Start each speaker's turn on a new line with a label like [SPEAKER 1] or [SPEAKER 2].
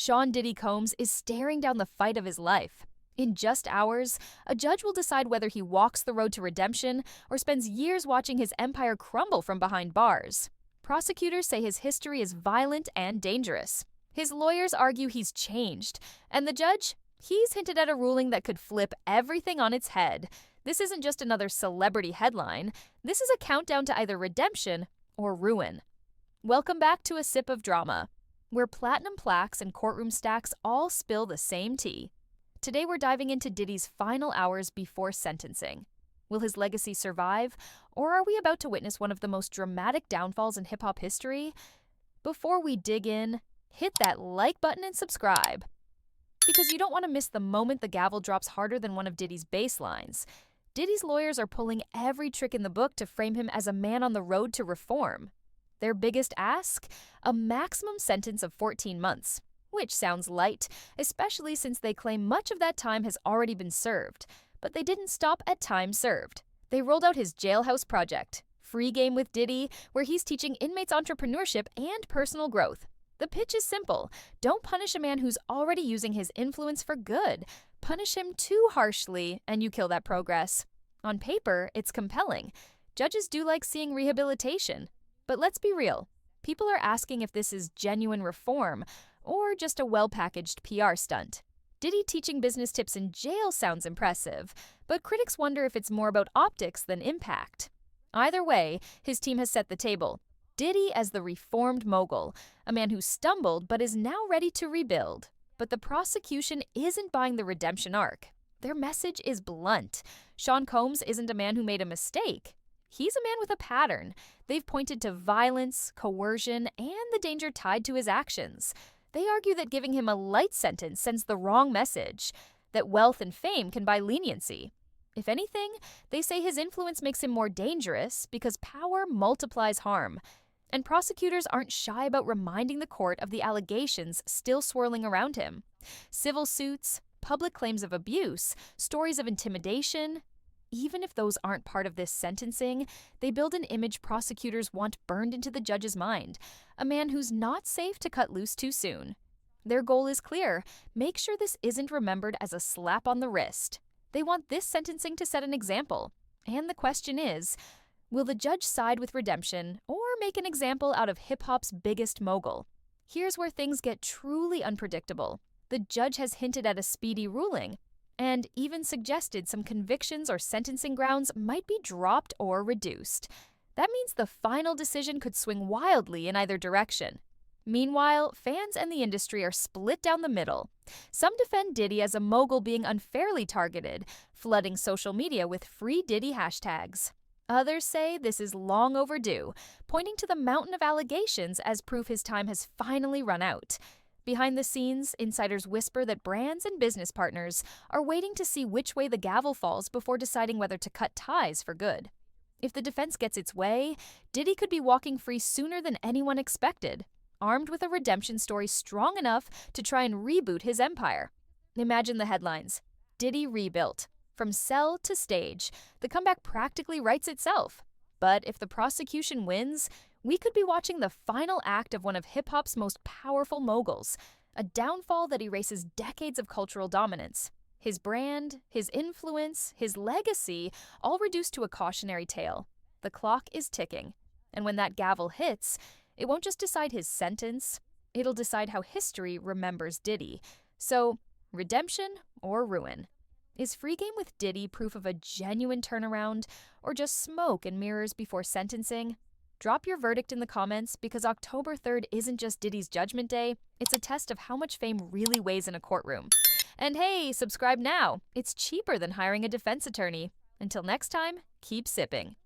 [SPEAKER 1] Sean Diddy Combs is staring down the fight of his life. In just hours, a judge will decide whether he walks the road to redemption or spends years watching his empire crumble from behind bars. Prosecutors say his history is violent and dangerous. His lawyers argue he's changed. And the judge? He's hinted at a ruling that could flip everything on its head. This isn't just another celebrity headline. This is a countdown to either redemption or ruin. Welcome back to A Sip of Drama, where platinum plaques and courtroom stacks all spill the same tea. Today we're diving into Diddy's final hours before sentencing. Will his legacy survive, or are we about to witness one of the most dramatic downfalls in hip-hop history? Before we dig in, hit that like button and subscribe, because you don't want to miss the moment the gavel drops harder than one of Diddy's bass lines. Diddy's lawyers are pulling every trick in the book to frame him as a man on the road to reform. Their biggest ask? A maximum sentence of 14 months, which sounds light, especially since they claim much of that time has already been served. But they didn't stop at time served. They rolled out his Jailhouse Project, Free Game with Diddy, where he's teaching inmates entrepreneurship and personal growth. The pitch is simple. Don't punish a man who's already using his influence for good. Punish him too harshly, and you kill that progress. On paper, it's compelling. Judges do like seeing rehabilitation. But let's be real. People are asking if this is genuine reform or just a well-packaged PR stunt. Diddy teaching business tips in jail sounds impressive, but critics wonder if it's more about optics than impact. Either way, his team has set the table. Diddy as the reformed mogul, a man who stumbled but is now ready to rebuild. But the prosecution isn't buying the redemption arc. Their message is blunt. Sean Combs isn't a man who made a mistake. He's a man with a pattern. They've pointed to violence, coercion, and the danger tied to his actions. They argue that giving him a light sentence sends the wrong message, that wealth and fame can buy leniency. If anything, they say his influence makes him more dangerous because power multiplies harm. And prosecutors aren't shy about reminding the court of the allegations still swirling around him. Civil suits, public claims of abuse, stories of intimidation. Even if those aren't part of this sentencing, they build an image prosecutors want burned into the judge's mind, a man who's not safe to cut loose too soon. Their goal is clear: make sure this isn't remembered as a slap on the wrist. They want this sentencing to set an example. And the question is, will the judge side with redemption or make an example out of hip-hop's biggest mogul? Here's where things get truly unpredictable. The judge has hinted at a speedy ruling, and even suggested some convictions or sentencing grounds might be dropped or reduced. That means the final decision could swing wildly in either direction. Meanwhile, fans and the industry are split down the middle. Some defend Diddy as a mogul being unfairly targeted, flooding social media with free Diddy hashtags. Others say this is long overdue, pointing to the mountain of allegations as proof his time has finally run out. Behind the scenes, insiders whisper that brands and business partners are waiting to see which way the gavel falls before deciding whether to cut ties for good. If the defense gets its way, Diddy could be walking free sooner than anyone expected, armed with a redemption story strong enough to try and reboot his empire. Imagine the headlines: Diddy rebuilt. From cell to stage, the comeback practically writes itself. But if the prosecution wins, we could be watching the final act of one of hip-hop's most powerful moguls, a downfall that erases decades of cultural dominance. His brand, his influence, his legacy, all reduced to a cautionary tale. The clock is ticking, and when that gavel hits, it won't just decide his sentence, it'll decide how history remembers Diddy. So, redemption or ruin? Is Free Game with Diddy proof of a genuine turnaround, or just smoke and mirrors before sentencing? Drop your verdict in the comments, because October 3rd isn't just Diddy's Judgment Day, it's a test of how much fame really weighs in a courtroom. And hey, subscribe now. It's cheaper than hiring a defense attorney. Until next time, keep sipping.